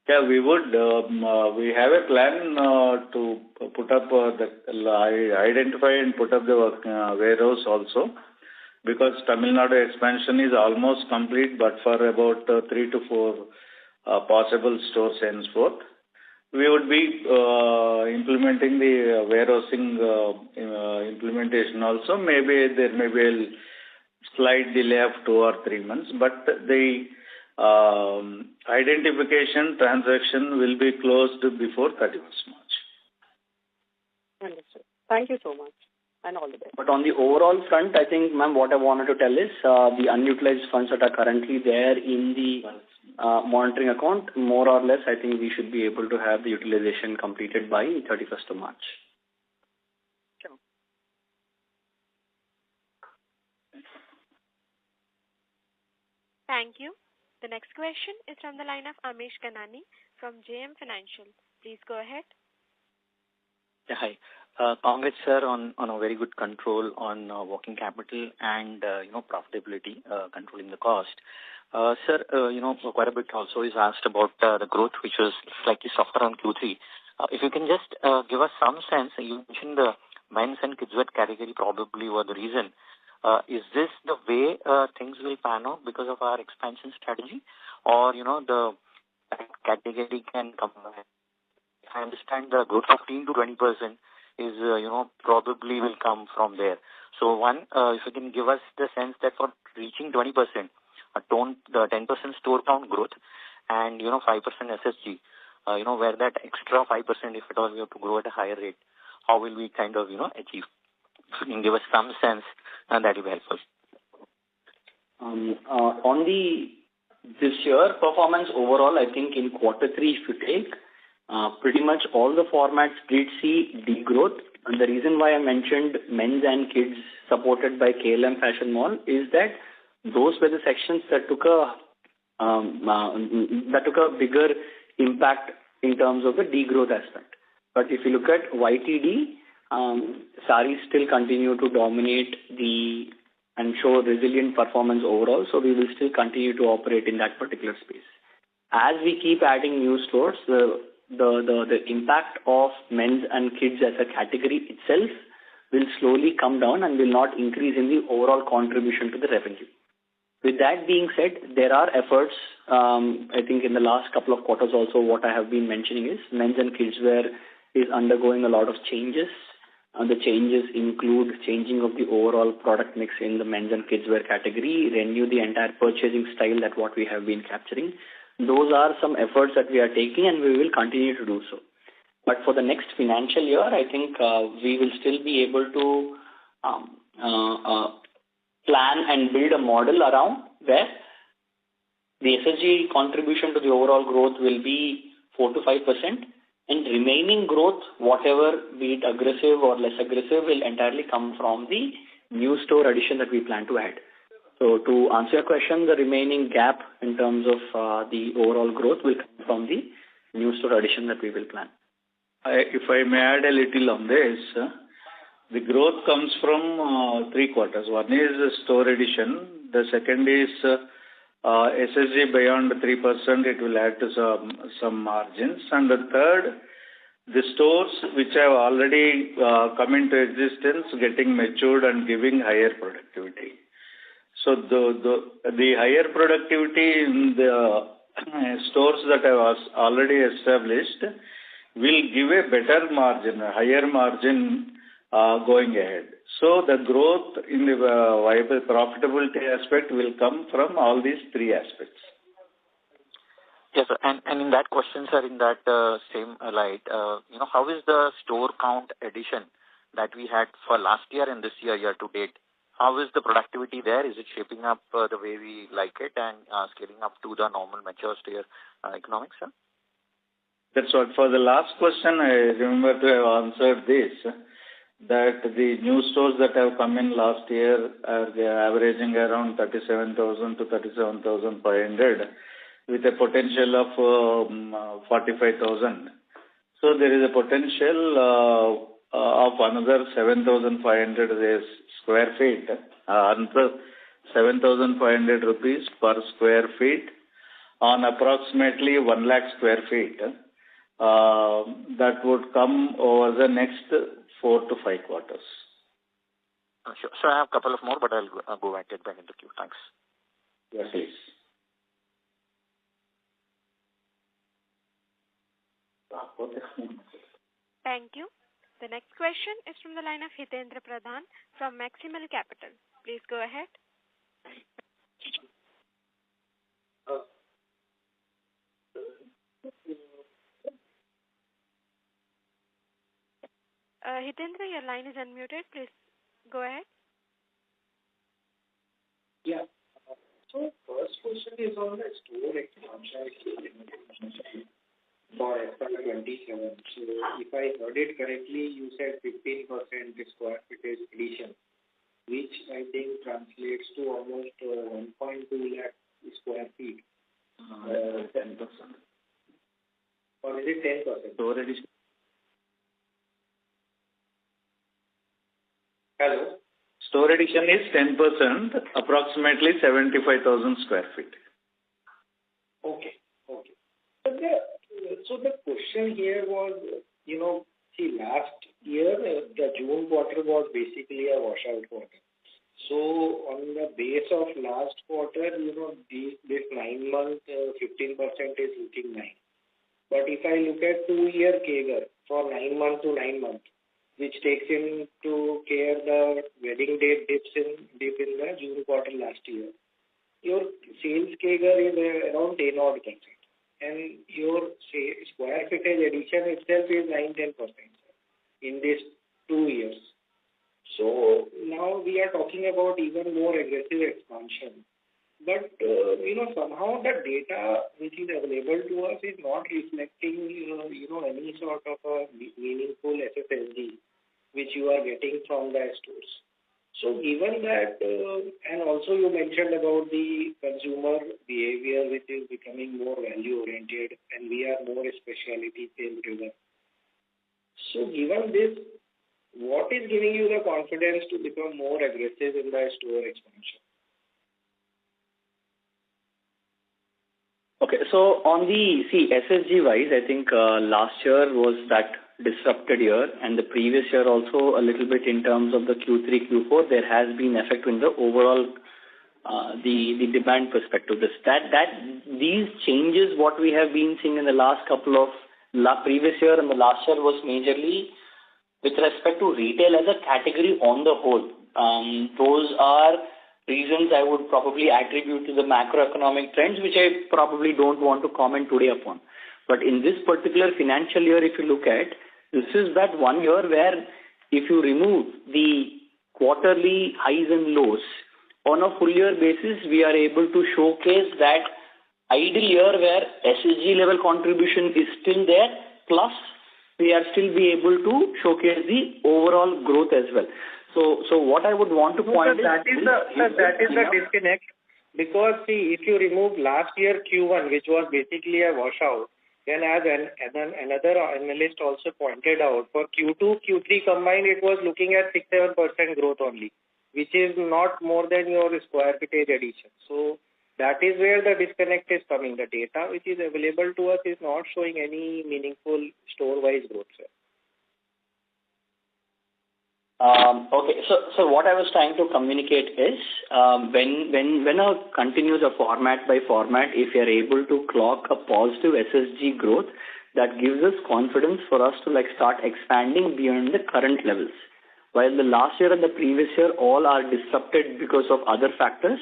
Yeah, we would. We have a plan to put up identify and put up the warehouse also, because Tamil Nadu expansion is almost complete, but for about 3 to 4 possible stores henceforth. We would be implementing the warehousing implementation also. Maybe there may be a slight delay of 2 or 3 months, but the identification transaction will be closed before 31st March. Understood. Thank you so much, and all the best. But on the overall front, I think, ma'am, what I wanted to tell is the unutilized funds that are currently there in the monitoring account, more or less, I think we should be able to have the utilization completed by 31st of March. Sure. Thank you. The next question is from the line of Amish Kanani from JM Financial. Please go ahead. Yeah, hi. Congrats, sir, on a very good control on working capital and, profitability, controlling the cost. Sir, quite a bit also is asked about the growth, which was slightly softer on Q3. If you can just give us some sense, you mentioned the men's and kids wear category probably were the reason. Is this the way things will pan out because of our expansion strategy, or the category can come back? I understand the growth of 15 to 20% is probably will come from there. So one, if you can give us the sense that for reaching 20%, the 10% store count growth and 5% SSG, where that extra 5%, if at all we have to grow at a higher rate, how will we kind of achieve? If you can give us some sense, and that will be helpful. On this year performance overall, I think in quarter 3, if you take, pretty much all the formats did see degrowth. And the reason why I mentioned men's and kids supported by KLM Fashion Mall is that those were the sections that took a bigger impact in terms of the degrowth aspect. But if you look at YTD, sarees still continue to dominate and show resilient performance overall. So we will still continue to operate in that particular space. As we keep adding new stores, the impact of men's and kids as a category itself will slowly come down and will not increase in the overall contribution to the revenue. With that being said, there are efforts, I think in the last couple of quarters also, what I have been mentioning is men's and kids wear is undergoing a lot of changes. The changes include changing of the overall product mix in the men's and kids wear category, renew the entire purchasing style that what we have been capturing. Those are some efforts that we are taking, and we will continue to do so. But for the next financial year, I think we will still be able to plan and build a model around where the SSG contribution to the overall growth will be 4 to 5%, and remaining growth, whatever be it aggressive or less aggressive, will entirely come from the new store addition that we plan to add. So to answer your question, the remaining gap in terms of the overall growth will come from the new store addition that we will plan. If I may add a little on this, the growth comes from 3 quarters. One is store addition. The second is SSG beyond 3%. It will add to some margins. And the third, the stores which have already come into existence, getting matured and giving higher productivity. So the higher productivity in the stores that have already established will give a better margin, a higher margin going ahead. So the growth in the viable profitability aspect will come from all these 3 aspects. Yes, sir. And in that question, sir, in that same light, how is the store count addition that we had for last year and this year to date? How is the productivity there? Is it shaping up the way we like it and scaling up to the normal mature store economics, sir? That's what. For the last question, I remember to have answered this, that the new stores that have come in last year they are averaging around 37,000 to 37,500 with a potential of 45,000. So there is a potential of another 7,500 square feet, another 7,500 rupees per square feet on approximately 1 lakh square feet. That would come over the next 4 to 5 quarters. Sure. So I have a couple of more, but I'll get back into queue. Thanks. Yes, please. Thank you. The next question is from the line of Hitendra Pradhan from Maximal Capital. Please go ahead. Hitendra, your line is unmuted. Please go ahead. Yeah. So first question is on the store expansion for FY27. So if I heard it correctly, you said 15% square footage addition, which I think translates to almost 1.2 lakh square feet. 10%. Or is it 10%? Store addition. Hello? Store addition is 10%, approximately 75,000 square feet. Okay. So the question here was, last year, the June quarter was basically a washout quarter. So on the base of last quarter, this 9 month, 15% is looking nice. But if I look at 2-year CAGR for 9 months to 9 months, which takes into care the wedding date dip in the June quarter last year, your sales CAGR is around 10-odd%. And your square footage addition itself is 9-10% in these 2 years. So now we are talking about even more aggressive expansion. But, somehow the data which is available to us is not reflecting, any sort of a meaningful SSSG which you are getting from the stores. So given that, and also you mentioned about the consumer behavior which is becoming more value-oriented and we are more specialty sales-driven. So given this, what is giving you the confidence to become more aggressive in the store expansion? Okay, so on the SSG wise, I think last year was that disrupted year, and the previous year also a little bit in terms of the Q3, Q4, there has been effect in the overall the demand perspective. These changes what we have been seeing in the last couple of previous year and the last year was majorly with respect to retail as a category on the whole. Those are reasons I would probably attribute to the macroeconomic trends, which I probably don't want to comment today upon. But in this particular financial year, if you look at, this is that 1 year where if you remove the quarterly highs and lows, on a full year basis, we are able to showcase that ideal year where SSG level contribution is still there, plus we are still be able to showcase the overall growth as well. So what I would want to point that is the disconnect, because see, if you remove last year Q1, which was basically a washout, then as another analyst also pointed out, for Q2, Q3 combined, it was looking at 6-7% growth only, which is not more than your square footage addition. So that is where the disconnect is coming. The data which is available to us is not showing any meaningful store-wise growth, sir. Okay, so what I was trying to communicate is when a continues a format by format, if you are able to clock a positive SSG growth, that gives us confidence for us to start expanding beyond the current levels. While the last year and the previous year all are disrupted because of other factors,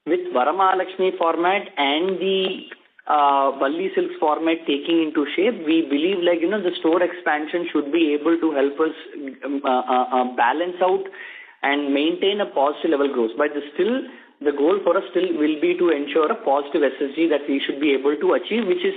with Varamahalakshmi format and the Valli Silks format taking into shape, we believe the store expansion should be able to help us balance out and maintain a positive level growth. But still, the goal for us still will be to ensure a positive SSG that we should be able to achieve, which is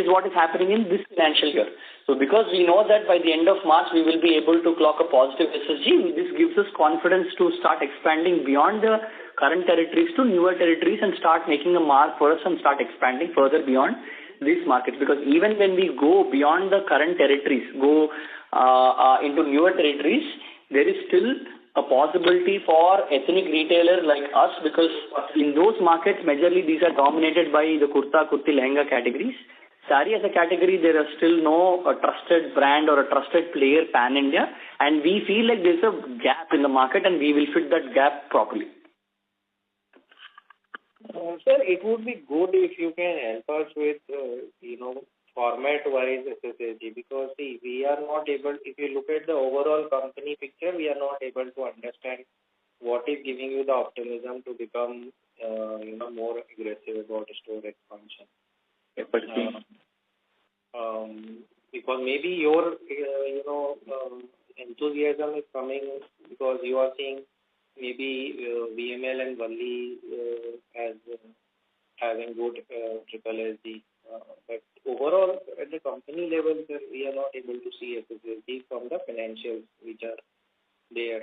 what is happening in this financial year. So because we know that by the end of March we will be able to clock a positive SSG, this gives us confidence to start expanding beyond the current territories to newer territories and start making a mark for us and start expanding further beyond these markets. Because even when we go beyond the current territories, go into newer territories, there is still a possibility for ethnic retailer like us, because in those markets, majorly these are dominated by the kurta, kurti, lehenga categories. Sari as a category, there is still no trusted brand or a trusted player pan-India, and we feel like there's a gap in the market and we will fit that gap properly. Sir, it would be good if you can help us with, format-wise SSSG, because see, we are not able, if you look at the overall company picture, we are not able to understand what is giving you the optimism to become, more aggressive about store expansion. Because maybe your, enthusiasm is coming because you are seeing maybe VML and Valli as having good triple SG. But overall, at the company level, we are not able to see SSSG from the financials which are there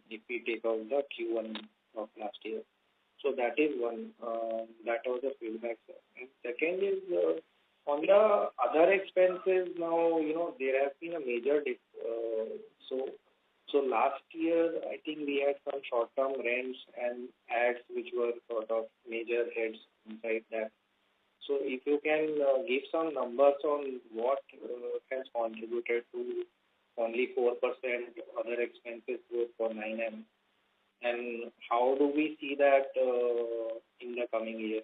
if we take out the Q1 of last year. So that is one. That was the feedback. And second is on the other expenses now, there has been a major dip. So last year, I think we had some short-term rents and ads which were sort of major heads inside that. So if you can give some numbers on what has contributed to only 4% other expenses growth for 9M, and how do we see that in the coming years?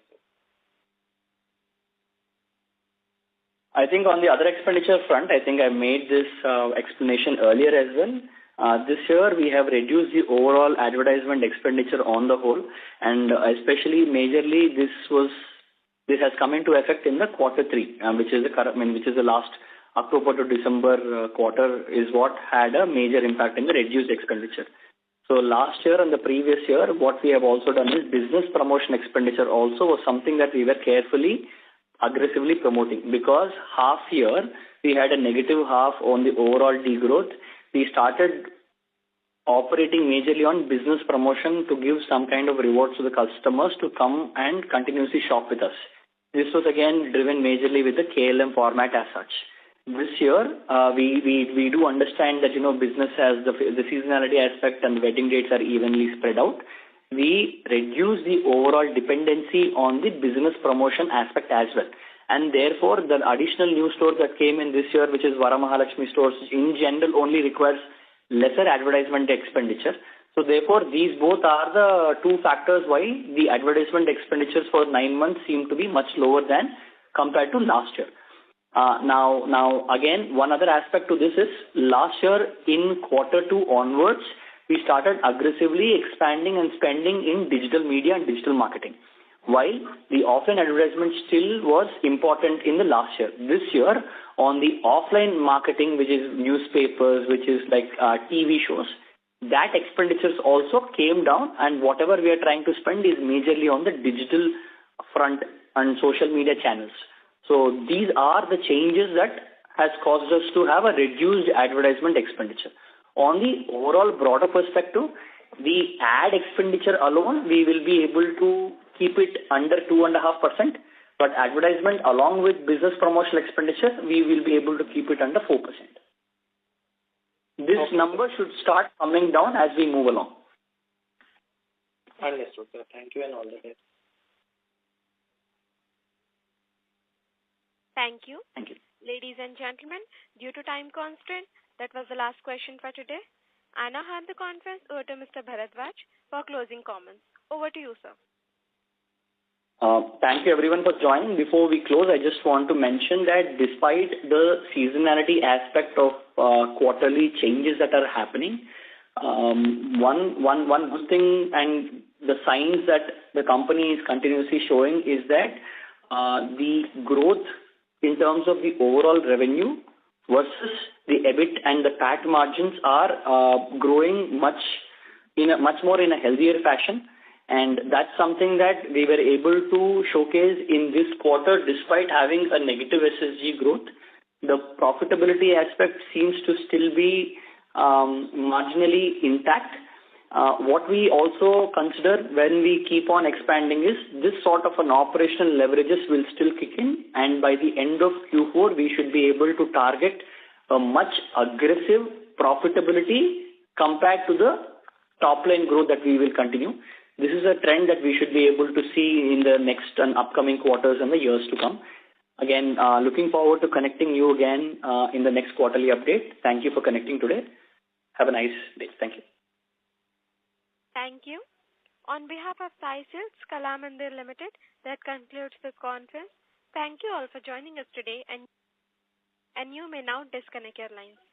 I think on the other expenditure front, I think I made this explanation earlier as well. This year we have reduced the overall advertisement expenditure on the whole, and especially majorly this has come into effect in the quarter 3, which is the last October to December quarter is what had a major impact in the reduced expenditure. So last year and the previous year, what we have also done is business promotion expenditure also was something that we were carefully, aggressively promoting, because half year we had a negative half on the overall degrowth. We started operating majorly on business promotion to give some kind of rewards to the customers to come and continuously shop with us. This was again driven majorly with the KLM format as such. This year, we do understand that, business has the seasonality aspect and the wedding dates are evenly spread out. We reduce the overall dependency on the business promotion aspect as well. And therefore, the additional new stores that came in this year, which is Varamahalakshmi stores, in general only requires lesser advertisement expenditure. So therefore, these both are the two factors why the advertisement expenditures for 9 months seem to be much lower than compared to last year. Now again, one other aspect to this is last year in quarter 2 onwards, we started aggressively expanding and spending in digital media and digital marketing. While the offline advertisement still was important in the last year. This year, on the offline marketing, which is newspapers, which is like TV shows, that expenditures also came down, and whatever we are trying to spend is majorly on the digital front and social media channels. So these are the changes that has caused us to have a reduced advertisement expenditure. On the overall broader perspective, the ad expenditure alone, we will be able to keep it under 2.5%, but advertisement along with business promotional expenditure, we will be able to keep it under 4%. This number should start coming down as we move along. Understood, sir. Thank you and all the best. Thank you. Thank you. Ladies and gentlemen, due to time constraint, that was the last question for today. I now hand the conference over to Mr. Bharadwaj for closing comments. Over to you, sir. Thank you everyone for joining. Before we close, I just want to mention that despite the seasonality aspect of quarterly changes that are happening, one good thing and the signs that the company is continuously showing is that the growth in terms of the overall revenue versus the EBIT and the PAT margins are growing much more in a healthier fashion. And that's something that we were able to showcase in this quarter despite having a negative SSG growth. The profitability aspect seems to still be marginally intact. What we also consider when we keep on expanding is this sort of an operational leverages will still kick in, and by the end of Q4 we should be able to target a much aggressive profitability compared to the top line growth that we will continue. This is a trend that we should be able to see in the next and upcoming quarters and the years to come. Again, looking forward to connecting you again in the next quarterly update. Thank you for connecting today. Have a nice day. Thank you. Thank you. On behalf of SSKL Kalamandir Limited, that concludes this conference. Thank you all for joining us today, and you may now disconnect your lines.